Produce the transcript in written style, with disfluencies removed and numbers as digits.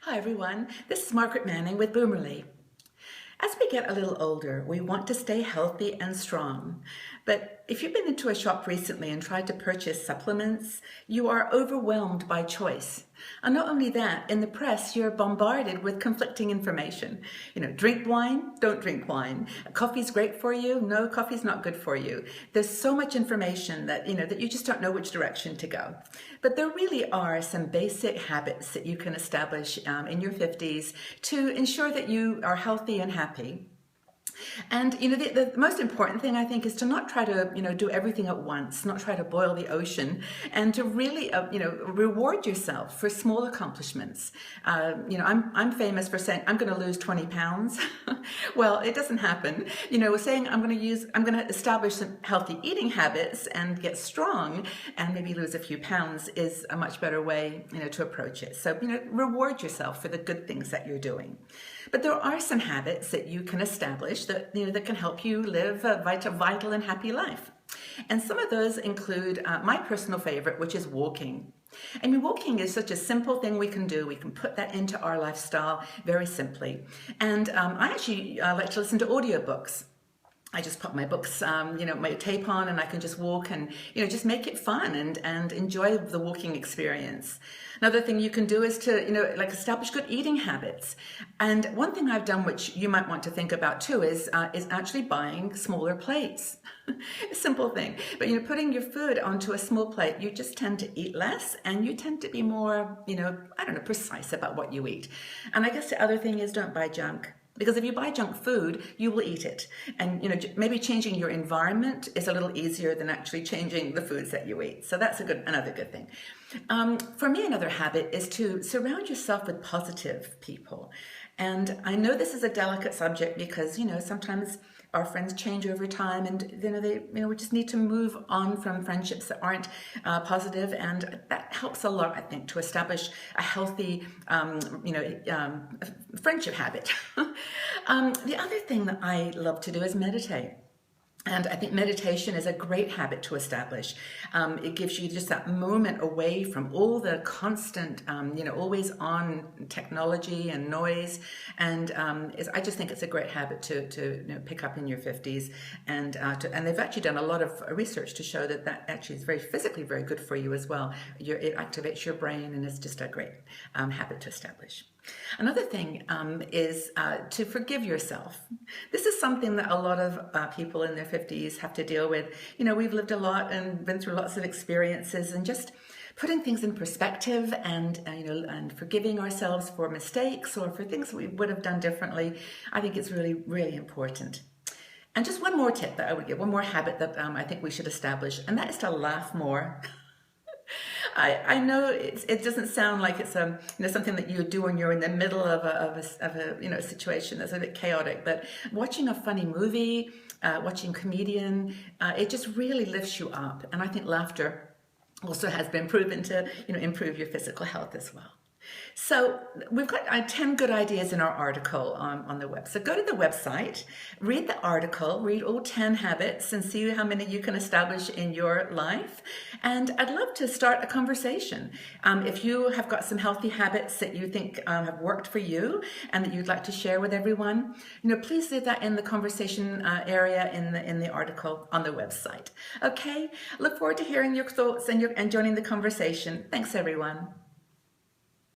Hi everyone, this is Margaret Manning with Boomerly. As we get a little older, we want to stay healthy and strong. But if you've been into a shop recently and tried to purchase supplements, you are overwhelmed by choice. And not only that, in the press, you're bombarded with conflicting information. Drink wine, don't drink wine. Coffee's great for you, no, coffee's not good for you. There's so much information that you just don't know which direction to go. But there really are some basic habits that you can establish in your 50s to ensure that you are healthy and happy. And the most important thing I think is to not try to do everything at once, not try to boil the ocean, and to really reward yourself for small accomplishments. I'm famous for saying I'm going to lose 20 pounds. Well, it doesn't happen. Saying I'm going to establish some healthy eating habits and get strong and maybe lose a few pounds is a much better way to approach it. So reward yourself for the good things that you're doing. But there are some habits that you can establish that can help you live a vital and happy life. And some of those include my personal favorite, which is walking. I mean, walking is such a simple thing we can do. We can put that into our lifestyle very simply. And I actually like to listen to audiobooks. I just put my books, my tape on, and I can just walk and, just make it fun and enjoy the walking experience. Another thing you can do is to, establish good eating habits. And one thing I've done, which you might want to think about too, is actually buying smaller plates. A simple thing. But, putting your food onto a small plate, you just tend to eat less and you tend to be more, precise about what you eat. And I guess the other thing is don't buy junk. Because if you buy junk food, you will eat it. And, maybe changing your environment is a little easier than actually changing the foods that you eat. So that's another good thing. For me, another habit is to surround yourself with positive people. And I know this is a delicate subject because, sometimes our friends change over time and, we just need to move on from friendships that aren't positive. And that helps a lot, I think, to establish a healthy, friendship habit. The other thing that I love to do is meditate. And I think meditation is a great habit to establish. It gives you just that moment away from all the constant, always on technology and noise. And I just think it's a great habit to pick up in your 50s. And they've actually done a lot of research to show that actually is physically very good for you as well. It activates your brain and it's just a great habit to establish. Another thing is to forgive yourself. This is something that a lot of people in their 50s have to deal with. We've lived a lot and been through lots of experiences, and just putting things in perspective and forgiving ourselves for mistakes or for things we would have done differently, I think it's really, really important. And just one more tip that I would give, one more habit that I think we should establish, and that is to laugh more. I know it doesn't sound like it's something that you do when you're in the middle of a situation that's a bit chaotic, but watching a funny movie, watching a comedian, it just really lifts you up. And I think laughter also has been proven to improve your physical health as well. So we've got 10 good ideas in our article on the web. So go to the website, read the article, read all 10 habits and see how many you can establish in your life. And I'd love to start a conversation. If you have got some healthy habits that you think have worked for you and that you'd like to share with everyone, please leave that in the conversation area in the article on the website. Okay, look forward to hearing your thoughts and joining the conversation. Thanks, everyone.